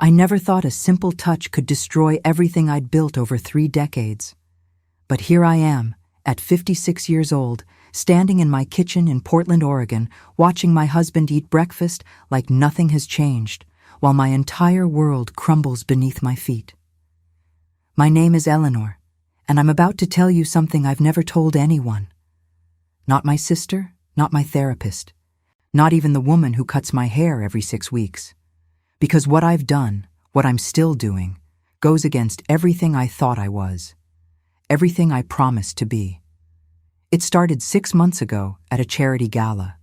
I never thought a simple touch could destroy everything I'd built over 3 decades. But here I am, at 56 years old, standing in my kitchen in Portland, Oregon, watching my husband eat breakfast like nothing has changed, while my entire world crumbles beneath my feet. My name is Eleanor, and I'm about to tell you something I've never told anyone. Not my sister, not my therapist, not even the woman who cuts my hair every 6 weeks. Because what I've done, what I'm still doing, goes against everything I thought I was, everything I promised to be. It started 6 months ago at a charity gala,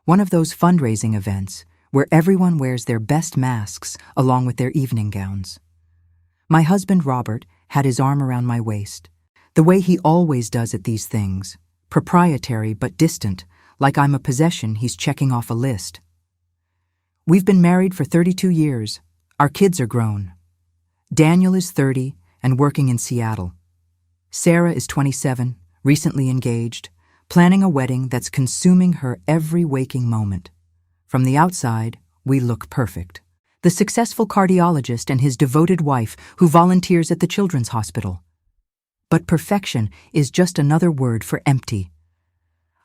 one of those fundraising events where everyone wears their best masks along with their evening gowns. My husband, Robert, had his arm around my waist, the way he always does at these things, proprietary but distant, like I'm a possession he's checking off a list. We've been married for 32 years. Our kids are grown. Daniel is 30 and working in Seattle. Sarah is 27, recently engaged, planning a wedding that's consuming her every waking moment. From the outside, we look perfect. The successful cardiologist and his devoted wife who volunteers at the children's hospital. But perfection is just another word for empty.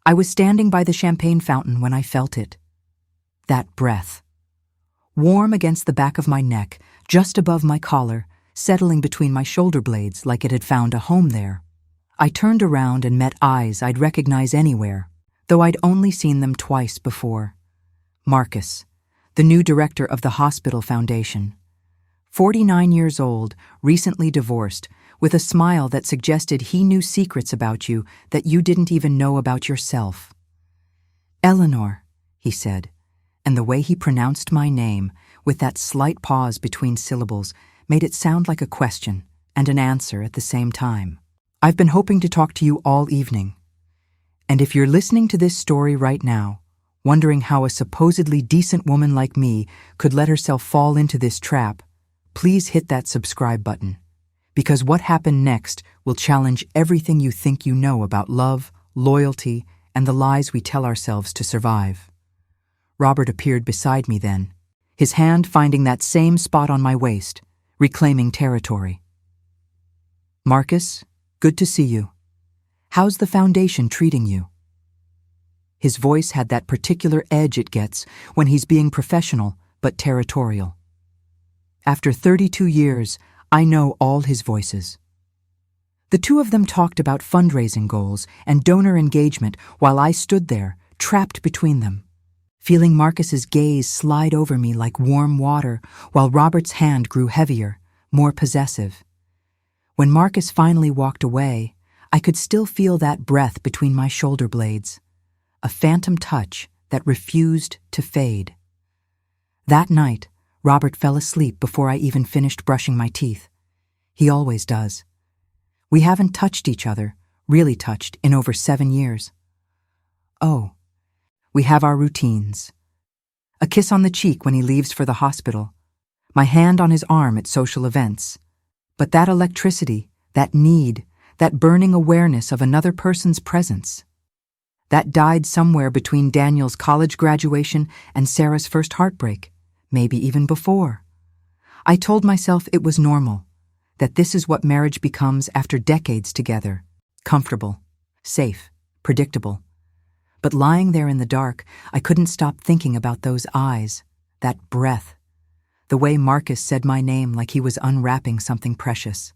I was standing by the champagne fountain when I felt it. That breath. Warm against the back of my neck, just above my collar, settling between my shoulder blades like it had found a home there. I turned around and met eyes I'd recognize anywhere, though I'd only seen them twice before. Marcus, the new director of the hospital foundation. 49 years old, recently divorced, with a smile that suggested he knew secrets about you that you didn't even know about yourself. Eleanor, he said, and the way he pronounced my name, with that slight pause between syllables, made it sound like a question and an answer at the same time. I've been hoping to talk to you all evening. And if you're listening to this story right now, wondering how a supposedly decent woman like me could let herself fall into this trap, please hit that subscribe button. Because what happened next will challenge everything you think you know about love, loyalty, and the lies we tell ourselves to survive. Robert appeared beside me then, his hand finding that same spot on my waist, reclaiming territory. Marcus, good to see you. How's the foundation treating you? His voice had that particular edge it gets when he's being professional but territorial. After 32 years, I know all his voices. The two of them talked about fundraising goals and donor engagement while I stood there, trapped between them, feeling Marcus's gaze slide over me like warm water while Robert's hand grew heavier, more possessive. When Marcus finally walked away, I could still feel that breath between my shoulder blades, a phantom touch that refused to fade. That night, Robert fell asleep before I even finished brushing my teeth. He always does. We haven't touched each other, really touched, in over 7 years. Oh, we have our routines. A kiss on the cheek when he leaves for the hospital, my hand on his arm at social events. But that electricity, that need, that burning awareness of another person's presence, that died somewhere between Daniel's college graduation and Sarah's first heartbreak, maybe even before. I told myself it was normal, that this is what marriage becomes after decades together, comfortable, safe, predictable. But lying there in the dark, I couldn't stop thinking about those eyes, that breath, the way Marcus said my name like he was unwrapping something precious.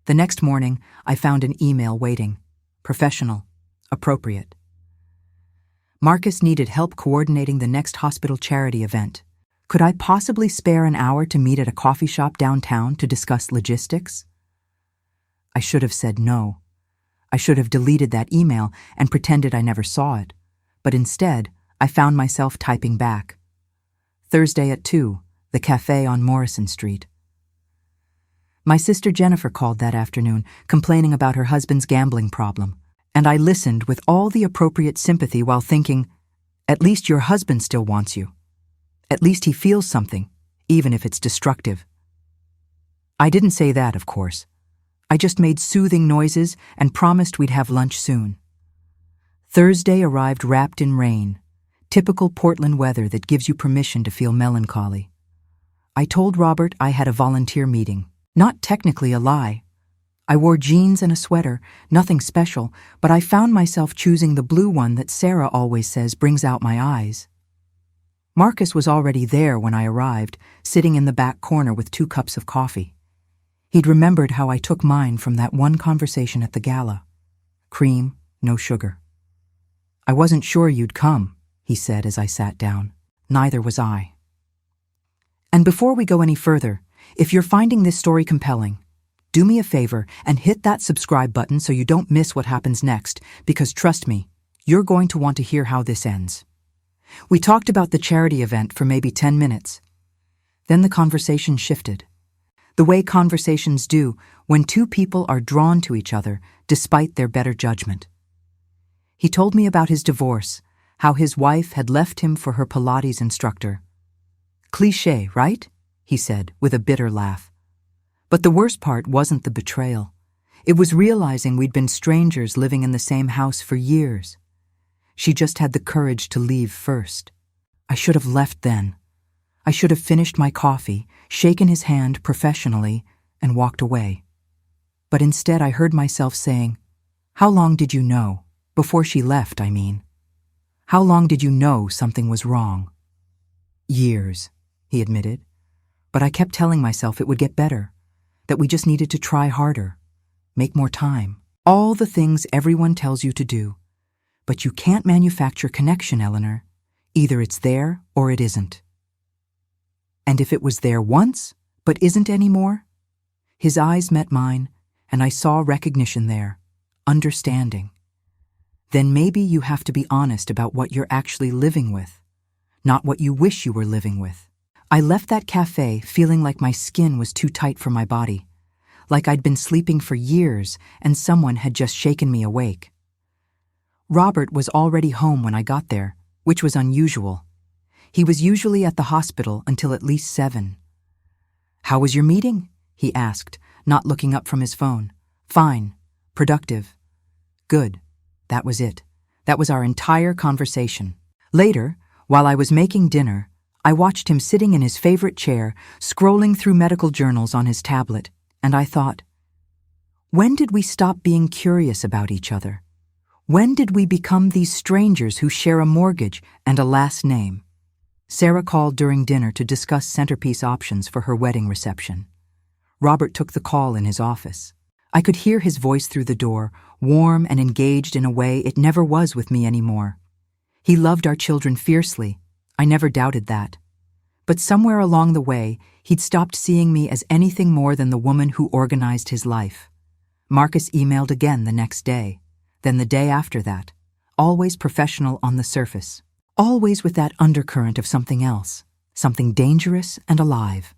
The next morning, I found an email waiting, professional, appropriate. Marcus needed help coordinating the next hospital charity event. Could I possibly spare an hour to meet at a coffee shop downtown to discuss logistics? I should have said no. I should have deleted that email and pretended I never saw it. But instead, I found myself typing back. Thursday at 2, the cafe on Morrison Street. My sister Jennifer called that afternoon, complaining about her husband's gambling problem, and I listened with all the appropriate sympathy while thinking, at least your husband still wants you. At least he feels something, even if it's destructive. I didn't say that, of course. I just made soothing noises and promised we'd have lunch soon. Thursday arrived wrapped in rain, typical Portland weather that gives you permission to feel melancholy. I told Robert I had a volunteer meeting. Not technically a lie. I wore jeans and a sweater, nothing special, but I found myself choosing the blue one that Sarah always says brings out my eyes. Marcus was already there when I arrived, sitting in the back corner with 2 cups of coffee. He'd remembered how I took mine from that one conversation at the gala. Cream, no sugar. "I wasn't sure you'd come," he said as I sat down. Neither was I. And before we go any further, if you're finding this story compelling, do me a favor and hit that subscribe button so you don't miss what happens next, because trust me, you're going to want to hear how this ends. We talked about the charity event for maybe 10 minutes. Then the conversation shifted. The way conversations do when 2 people are drawn to each other despite their better judgment. He told me about his divorce, how his wife had left him for her Pilates instructor. Cliché, right? He said with a bitter laugh. But the worst part wasn't the betrayal. It was realizing we'd been strangers living in the same house for years. She just had the courage to leave first. I should have left then. I should have finished my coffee, shaken his hand professionally, and walked away. But instead I heard myself saying, "How long did you know? Before she left, I mean. How long did you know something was wrong?" "Years," he admitted. But I kept telling myself it would get better, that we just needed to try harder, make more time. All the things everyone tells you to do. But you can't manufacture connection, Eleanor. Either it's there or it isn't. And if it was there once, but isn't anymore? His eyes met mine, and I saw recognition there, understanding. Then maybe you have to be honest about what you're actually living with, not what you wish you were living with. I left that cafe feeling like my skin was too tight for my body, like I'd been sleeping for years and someone had just shaken me awake. Robert was already home when I got there, which was unusual. He was usually at the hospital until at least 7. "How was your meeting?" he asked, not looking up from his phone. "Fine. Productive." "Good." That was it. That was our entire conversation. Later, while I was making dinner, I watched him sitting in his favorite chair, scrolling through medical journals on his tablet, and I thought, when did we stop being curious about each other? When did we become these strangers who share a mortgage and a last name? Sarah called during dinner to discuss centerpiece options for her wedding reception. Robert took the call in his office. I could hear his voice through the door, warm and engaged in a way it never was with me anymore. He loved our children fiercely. I never doubted that. But somewhere along the way, he'd stopped seeing me as anything more than the woman who organized his life. Marcus emailed again the next day. Then the day after that, always professional on the surface, always with that undercurrent of something else, something dangerous and alive.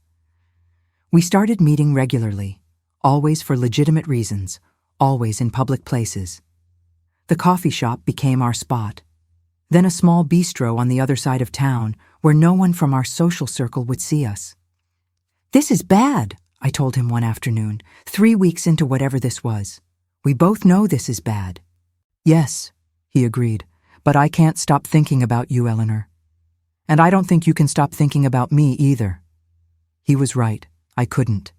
We started meeting regularly, always for legitimate reasons, always in public places. The coffee shop became our spot. Then a small bistro on the other side of town where no one from our social circle would see us. "This is bad," I told him one afternoon, 3 weeks into whatever this was. "We both know this is bad." "Yes," he agreed, "but I can't stop thinking about you, Eleanor. And I don't think you can stop thinking about me either." He was right. I couldn't.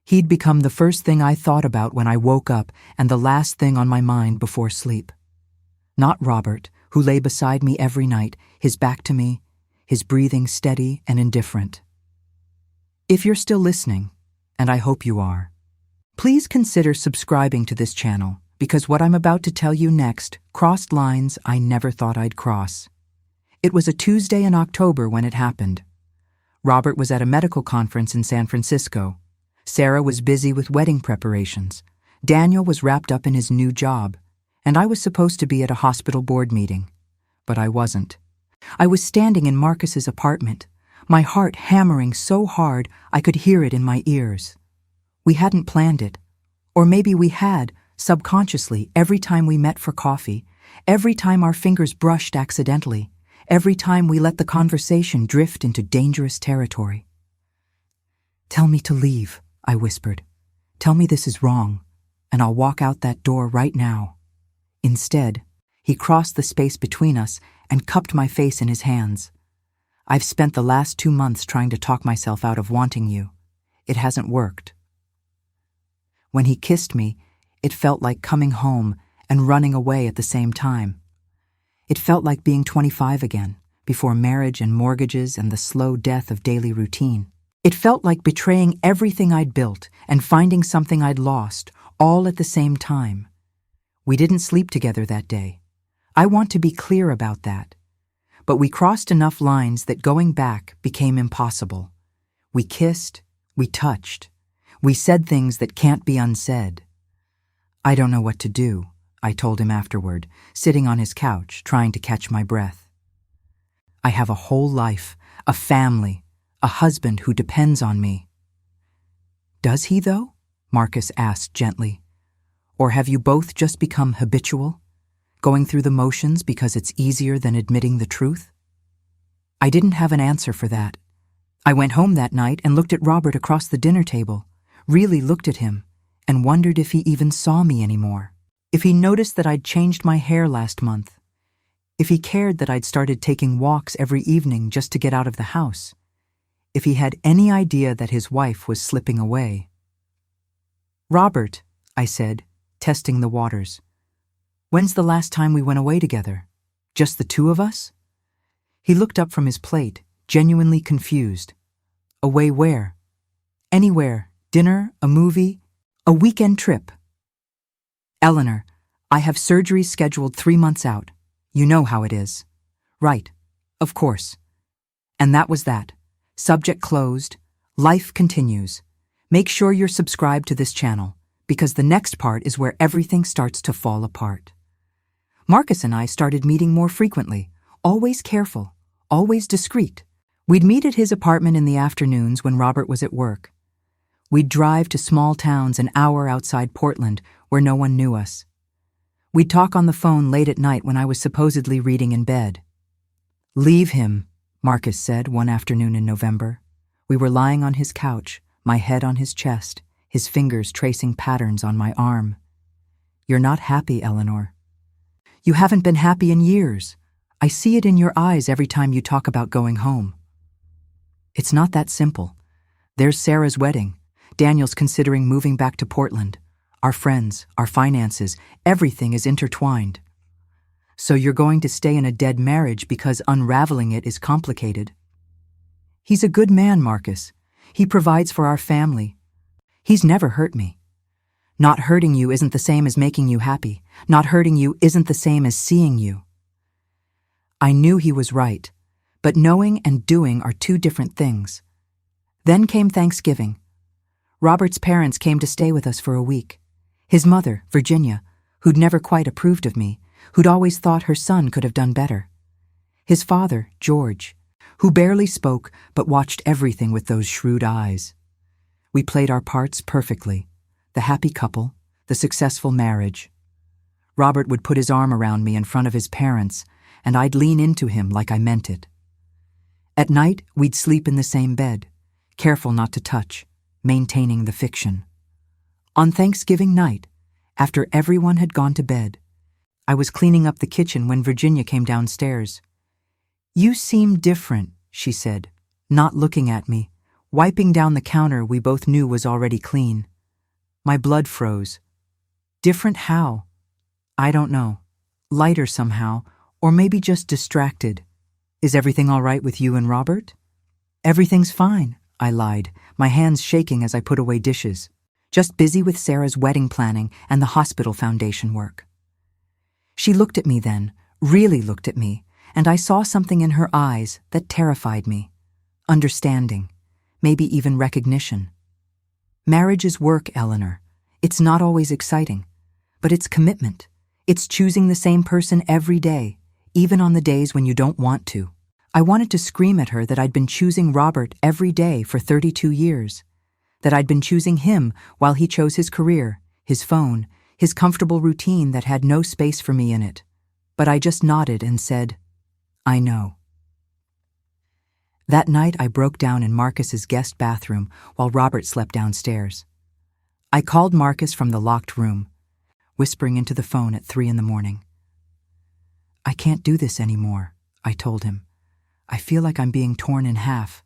He'd become the first thing I thought about when I woke up and the last thing on my mind before sleep. Not Robert, who lay beside me every night, his back to me, his breathing steady and indifferent. If you're still listening, and I hope you are, please consider subscribing to this channel, because what I'm about to tell you next crossed lines I never thought I'd cross. It was a Tuesday in October when it happened. Robert was at a medical conference in San Francisco. Sarah was busy with wedding preparations. Daniel was wrapped up in his new job, and I was supposed to be at a hospital board meeting. But I wasn't. I was standing in Marcus's apartment, my heart hammering so hard I could hear it in my ears. We hadn't planned it. Or maybe we had, subconsciously, every time we met for coffee, every time our fingers brushed accidentally, every time we let the conversation drift into dangerous territory. "Tell me to leave," I whispered. "Tell me this is wrong, and I'll walk out that door right now." Instead, he crossed the space between us and cupped my face in his hands. I've spent the last 2 months trying to talk myself out of wanting you. It hasn't worked." When he kissed me, it felt like coming home and running away at the same time. It felt like being 25 again, before marriage and mortgages and the slow death of daily routine. It felt like betraying everything I'd built and finding something I'd lost, all at the same time. We didn't sleep together that day. I want to be clear about that. But we crossed enough lines that going back became impossible. We kissed, we touched, we said things that can't be unsaid. "I don't know what to do," I told him afterward, sitting on his couch, trying to catch my breath. "I have a whole life, a family, a husband who depends on me." "Does he, though?" Marcus asked gently. "Or have you both just become habitual, going through the motions because it's easier than admitting the truth?" I didn't have an answer for that. I went home that night and looked at Robert across the dinner table, really looked at him, and wondered if he even saw me anymore. If he noticed that I'd changed my hair last month. If he cared that I'd started taking walks every evening just to get out of the house. If he had any idea that his wife was slipping away. "Robert," I said, testing the waters, "when's the last time we went away together? Just the two of us?" He looked up from his plate, genuinely confused. "Away where?" "Anywhere. Dinner, a movie, a weekend trip." "Eleanor, I have surgery scheduled 3 months out. You know how it is." "Right. Of course." And that was that. Subject closed. Life continues. Make sure you're subscribed to this channel, because the next part is where everything starts to fall apart. Marcus and I started meeting more frequently, always careful, always discreet. We'd meet at his apartment in the afternoons when Robert was at work. We'd drive to small towns an hour outside Portland where no one knew us. We'd talk on the phone late at night when I was supposedly reading in bed. "Leave him," Marcus said one afternoon in November. We were lying on his couch, my head on his chest, his fingers tracing patterns on my arm. "You're not happy, Eleanor. You haven't been happy in years. I see it in your eyes every time you talk about going home." "It's not that simple. There's Sarah's wedding. Daniel's considering moving back to Portland. Our friends, our finances, everything is intertwined. So you're going to stay in a dead marriage because unraveling it is complicated." "He's a good man, Marcus. He provides for our family. He's never hurt me. Not hurting you isn't the same as making you happy. Not hurting you isn't the same as seeing you." I knew he was right, but knowing and doing are two different things. Then came Thanksgiving. Robert's parents came to stay with us for a week. His mother, Virginia, who'd never quite approved of me, who'd always thought her son could have done better. His father, George, who barely spoke but watched everything with those shrewd eyes. We played our parts perfectly. The happy couple, the successful marriage. Robert would put his arm around me in front of his parents, and I'd lean into him like I meant it. At night, we'd sleep in the same bed, careful not to touch, maintaining the fiction. On Thanksgiving night, after everyone had gone to bed, I was cleaning up the kitchen when Virginia came downstairs. "You seem different," she said, not looking at me, wiping down the counter we both knew was already clean. My blood froze. "Different how?" "I don't know. Lighter somehow, or maybe just distracted. Is everything all right with you and Robert?" "Everything's fine," I lied, my hands shaking as I put away dishes. "Just busy with Sarah's wedding planning and the hospital foundation work." She looked at me then, really looked at me, and I saw something in her eyes that terrified me. Understanding, maybe even recognition. Marriage is work, Eleanor. It's not always exciting, but it's commitment. It's choosing the same person every day, even on the days when you don't want to. I wanted to scream at her that I'd been choosing Robert every day for 32 years, that I'd been choosing him while he chose his career, his phone, his comfortable routine that had no space for me in it. But I just nodded and said, "I know." That night I broke down in Marcus's guest bathroom while Robert slept downstairs. I called Marcus from the locked room, whispering into the phone at 3 in the morning. "I can't do this anymore," I told him. I feel like I'm being torn in half.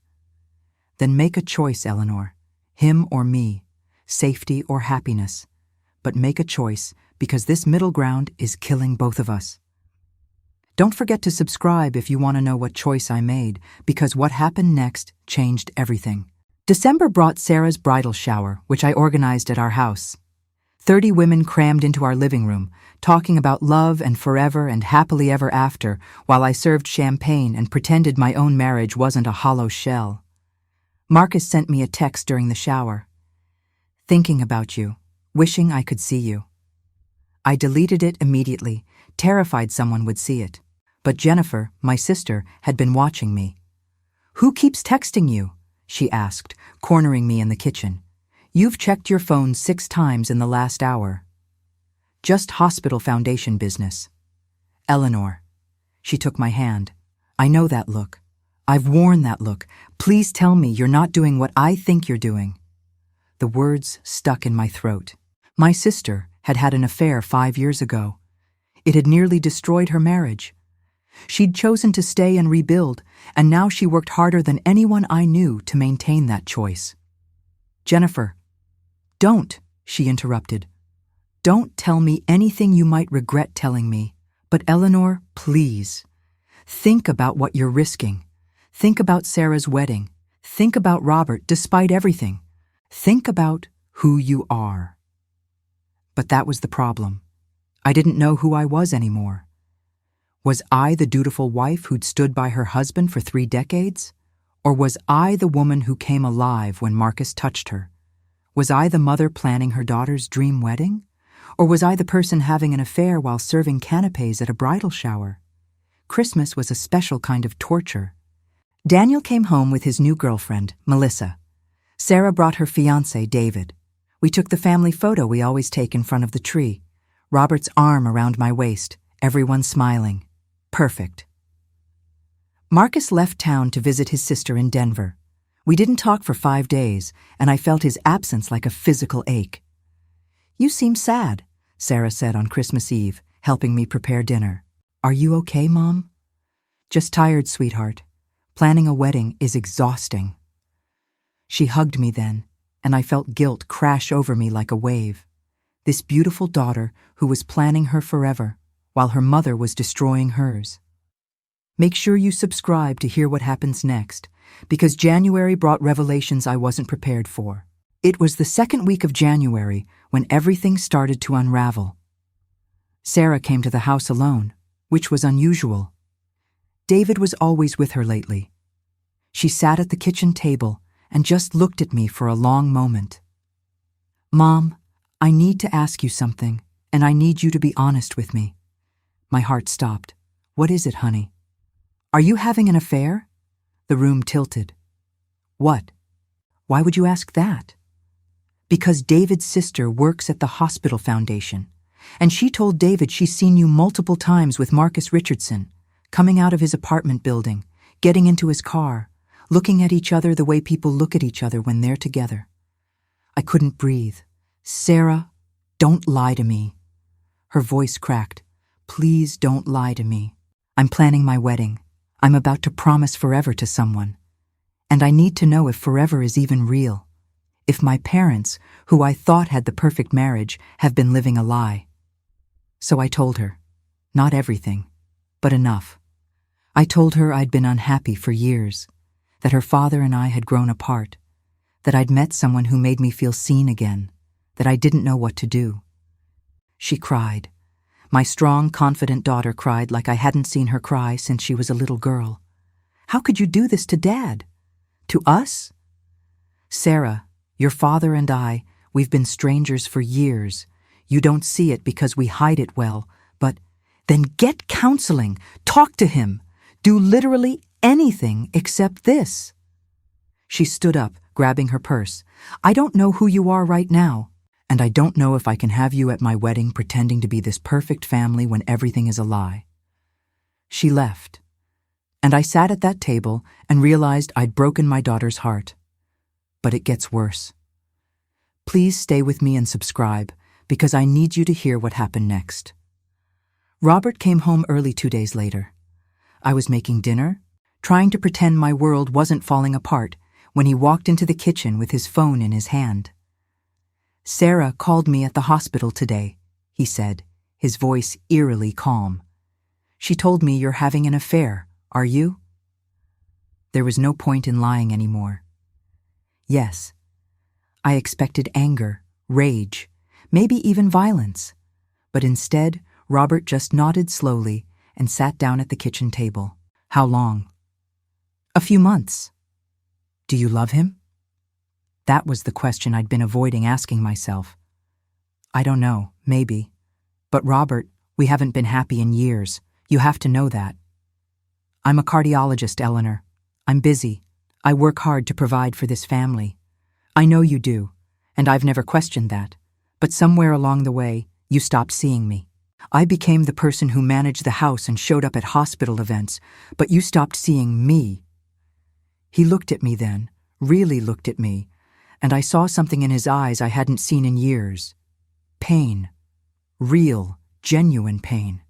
Then make a choice, Eleanor. Him or me. Safety or happiness. But make a choice, because this middle ground is killing both of us. Don't forget to subscribe if you want to know what choice I made, because what happened next changed everything. December brought Sarah's bridal shower, which I organized at our house. 30 women crammed into our living room, talking about love and forever and happily ever after, while I served champagne and pretended my own marriage wasn't a hollow shell. Marcus sent me a text during the shower. Thinking about you, wishing I could see you. I deleted it immediately, terrified someone would see it. But Jennifer, my sister, had been watching me. "Who keeps texting you?" she asked, cornering me in the kitchen. "You've checked your phone 6 times in the last hour." "Just hospital foundation business." "Eleanor." She took my hand. "I know that look. I've worn that look. Please tell me you're not doing what I think you're doing." The words stuck in my throat. My sister had had an affair 5 years ago. It had nearly destroyed her marriage. She'd chosen to stay and rebuild, and now she worked harder than anyone I knew to maintain that choice. "Jennifer, don't," she interrupted. "Don't tell me anything you might regret telling me. But Eleanor, please. Think about what you're risking. Think about Sarah's wedding. Think about Robert, despite everything. Think about who you are." But that was the problem. I didn't know who I was anymore. Was I the dutiful wife who'd stood by her husband for 3 decades? Or was I the woman who came alive when Marcus touched her? Was I the mother planning her daughter's dream wedding? Or was I the person having an affair while serving canapes at a bridal shower? Christmas was a special kind of torture. Daniel came home with his new girlfriend, Melissa. Sarah brought her fiancé, David. We took the family photo we always take in front of the tree. Robert's arm around my waist, everyone smiling. Perfect. Marcus left town to visit his sister in Denver. We didn't talk for 5 days, and I felt his absence like a physical ache. "You seem sad," Sarah said on Christmas Eve, helping me prepare dinner. "Are you okay, Mom?" "Just tired, sweetheart. Planning a wedding is exhausting." She hugged me then, and I felt guilt crash over me like a wave. This beautiful daughter who was planning her forever, while her mother was destroying hers. Make sure you subscribe to hear what happens next, because January brought revelations I wasn't prepared for. It was the 2nd week of January when everything started to unravel. Sarah came to the house alone, which was unusual. David was always with her lately. She sat at the kitchen table and just looked at me for a long moment. "Mom, I need to ask you something, and I need you to be honest with me." My heart stopped. "What is it, honey?" "Are you having an affair?" The room tilted. "What? Why would you ask that?" "Because David's sister works at the hospital foundation, and she told David she's seen you multiple times with Marcus Richardson, coming out of his apartment building, getting into his car, looking at each other the way people look at each other when they're together." I couldn't breathe. "Sarah, don't lie to me." Her voice cracked. "Please don't lie to me. I'm planning my wedding. I'm about to promise forever to someone. And I need to know if forever is even real. If my parents, who I thought had the perfect marriage, have been living a lie." So I told her. Not everything, but enough. I told her I'd been unhappy for years, that her father and I had grown apart, that I'd met someone who made me feel seen again, that I didn't know what to do. She cried. My strong, confident daughter cried like I hadn't seen her cry since she was a little girl. "How could you do this to Dad? To us?" "Sarah, your father and I, we've been strangers for years. You don't see it because we hide it well, but then get counseling, talk to him, do literally anything except this." She stood up, grabbing her purse. "I don't know who you are right now. And I don't know if I can have you at my wedding pretending to be this perfect family when everything is a lie." She left, and I sat at that table and realized I'd broken my daughter's heart. But it gets worse. Please stay with me and subscribe, because I need you to hear what happened next. Robert came home early 2 days later. I was making dinner, trying to pretend my world wasn't falling apart when he walked into the kitchen with his phone in his hand. "Sarah called me at the hospital today," he said, his voice eerily calm. "She told me you're having an affair. Are you?" There was no point in lying anymore. Yes. I expected anger, rage, maybe even violence. But instead, Robert just nodded slowly and sat down at the kitchen table. "How long?" "A few months." "Do you love him?" That was the question I'd been avoiding asking myself. "I don't know, maybe. But Robert, we haven't been happy in years. You have to know that." "I'm a cardiologist, Eleanor. I'm busy. I work hard to provide for this family. I know you do, and I've never questioned that. But somewhere along the way, you stopped seeing me. I became the person who managed the house and showed up at hospital events, but you stopped seeing me." He looked at me then, really looked at me, and I saw something in his eyes I hadn't seen in years. Pain. Real, genuine pain.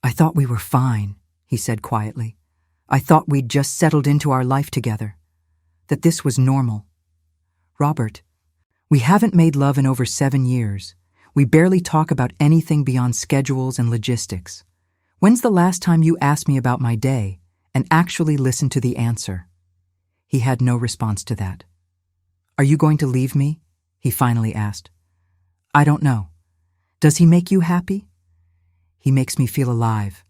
"I thought we were fine," he said quietly. "I thought we'd just settled into our life together. That this was normal. Robert, we haven't made love in over 7 years. We barely talk about anything beyond schedules and logistics. When's the last time you asked me about my day and actually listened to the answer?" He had no response to that. "Are you going to leave me?" he finally asked. "I don't know. Does he make you happy?" "He makes me feel alive."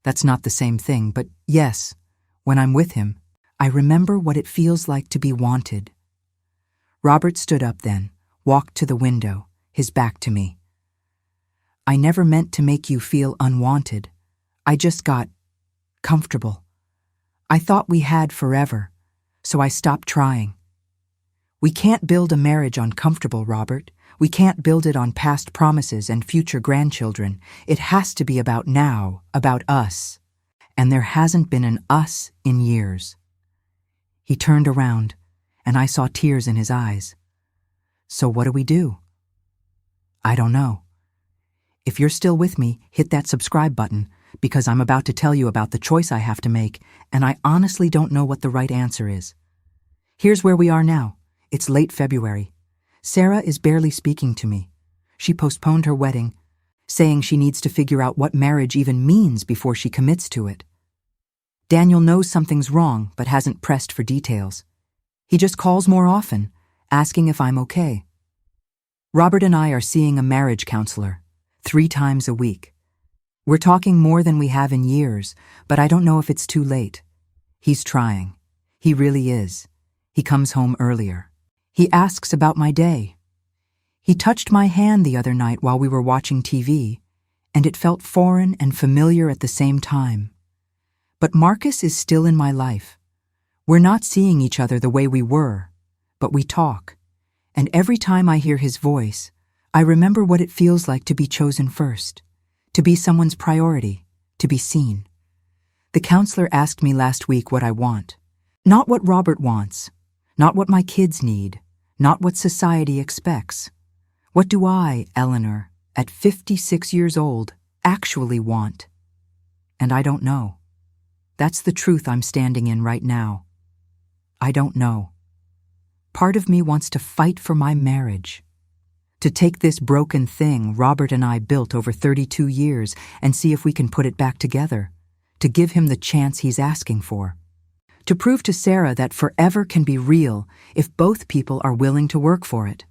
That's not the same thing, but yes, when I'm with him, I remember what it feels like to be wanted. Robert stood up then, walked to the window, his back to me. "I never meant to make you feel unwanted. I just got comfortable. I thought we had forever, so I stopped trying. We can't build a marriage on comfortable, Robert. We can't build it on past promises and future grandchildren. It has to be about now, about us. And there hasn't been an us in years." He turned around, and I saw tears in his eyes. "So what do we do?" "I don't know. If you're still with me, hit that subscribe button, because I'm about to tell you about the choice I have to make, and I honestly don't know what the right answer is. Here's where we are now. It's late February. Sarah is barely speaking to me. She postponed her wedding, saying she needs to figure out what marriage even means before she commits to it. Daniel knows something's wrong, but hasn't pressed for details. He just calls more often, asking if I'm okay. Robert and I are seeing a marriage counselor, 3 times a week. We're talking more than we have in years, but I don't know if it's too late. He's trying. He really is. He comes home earlier. He asks about my day. He touched my hand the other night while we were watching TV, and it felt foreign and familiar at the same time. But Marcus is still in my life. We're not seeing each other the way we were, but we talk. And every time I hear his voice, I remember what it feels like to be chosen first, to be someone's priority, to be seen. The counselor asked me last week what I want. Not what Robert wants, not what my kids need, not what society expects. What do I, Eleanor, at 56 years old, actually want? And I don't know. That's the truth I'm standing in right now. I don't know. Part of me wants to fight for my marriage, to take this broken thing Robert and I built over 32 years and see if we can put it back together, to give him the chance he's asking for, to prove to Sarah that forever can be real if both people are willing to work for it.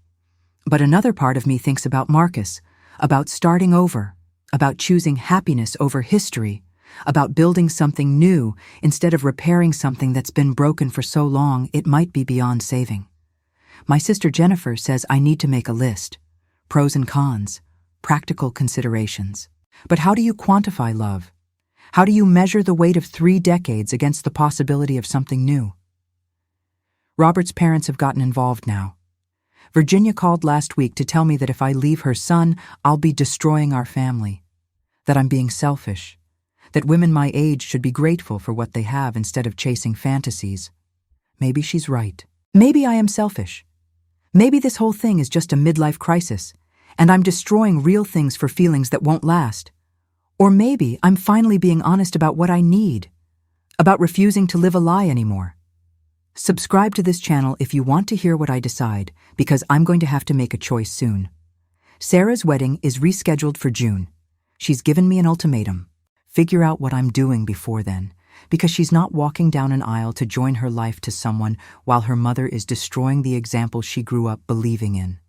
But another part of me thinks about Marcus, about starting over, about choosing happiness over history, about building something new instead of repairing something that's been broken for so long it might be beyond saving. My sister Jennifer says I need to make a list, pros and cons, practical considerations. But how do you quantify love? How do you measure the weight of 3 decades against the possibility of something new? Robert's parents have gotten involved now. Virginia called last week to tell me that if I leave her son, I'll be destroying our family, that I'm being selfish, that women my age should be grateful for what they have instead of chasing fantasies. Maybe she's right. Maybe I am selfish. Maybe this whole thing is just a midlife crisis, and I'm destroying real things for feelings that won't last. Or maybe I'm finally being honest about what I need. about refusing to live a lie anymore. Subscribe to this channel if you want to hear what I decide, because I'm going to have to make a choice soon. Sarah's wedding is rescheduled for June. She's given me an ultimatum. Figure out what I'm doing before then, because she's not walking down an aisle to join her life to someone while her mother is destroying the example she grew up believing in.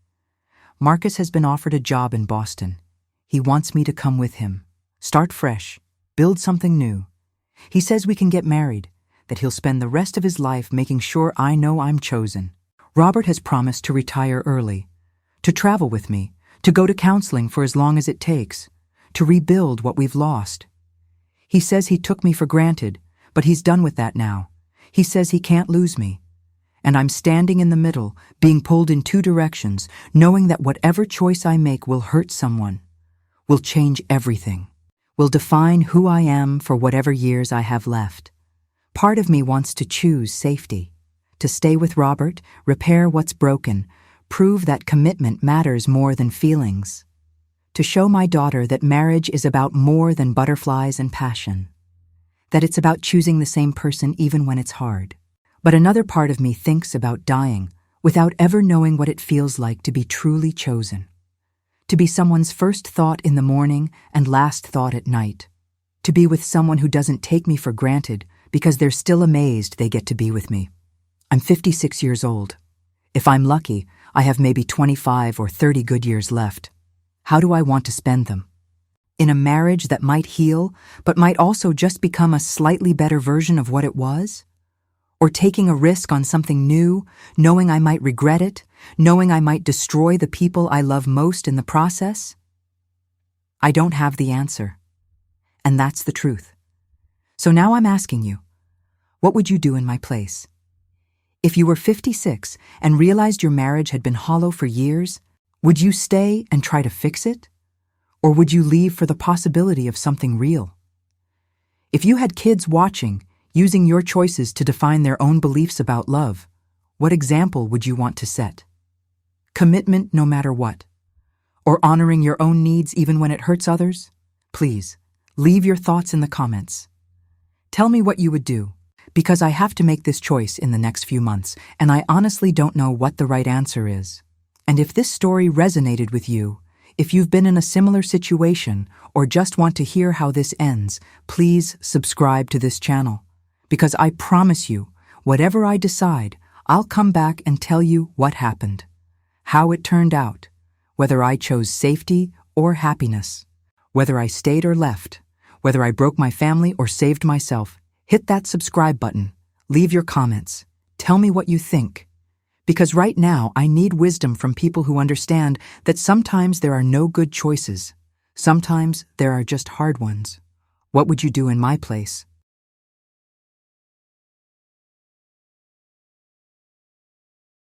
Marcus has been offered a job in Boston. He wants me to come with him. Start fresh. Build something new. He says we can get married, that he'll spend the rest of his life making sure I know I'm chosen. Robert has promised to retire early, to travel with me, to go to counseling for as long as it takes, to rebuild what we've lost. He says he took me for granted, but he's done with that now. He says he can't lose me. And I'm standing in the middle, being pulled in two directions, knowing that whatever choice I make will hurt someone, will change everything, will define who I am for whatever years I have left. Part of me wants to choose safety, to stay with Robert, repair what's broken, prove that commitment matters more than feelings, to show my daughter that marriage is about more than butterflies and passion, that it's about choosing the same person even when it's hard. But another part of me thinks about dying without ever knowing what it feels like to be truly chosen, to be someone's first thought in the morning and last thought at night, to be with someone who doesn't take me for granted because they're still amazed they get to be with me. I'm 56 years old. If I'm lucky, I have maybe 25 or 30 good years left. How do I want to spend them? In a marriage that might heal, but might also just become a slightly better version of what it was? Or taking a risk on something new, knowing I might regret it, knowing I might destroy the people I love most in the process? I don't have the answer. And that's the truth. So now I'm asking you, what would you do in my place? If you were 56 and realized your marriage had been hollow for years, would you stay and try to fix it? Or would you leave for the possibility of something real? If you had kids watching, using your choices to define their own beliefs about love, what example would you want to set? Commitment no matter what? Or honoring your own needs even when it hurts others? Please, leave your thoughts in the comments. Tell me what you would do, because I have to make this choice in the next few months, and I honestly don't know what the right answer is. And if this story resonated with you, if you've been in a similar situation or just want to hear how this ends, please subscribe to this channel. Because I promise you, whatever I decide, I'll come back and tell you what happened, how it turned out, whether I chose safety or happiness, whether I stayed or left, whether I broke my family or saved myself. Hit that subscribe button, leave your comments, tell me what you think. Because right now I need wisdom from people who understand that sometimes there are no good choices. Sometimes there are just hard ones. What would you do in my place?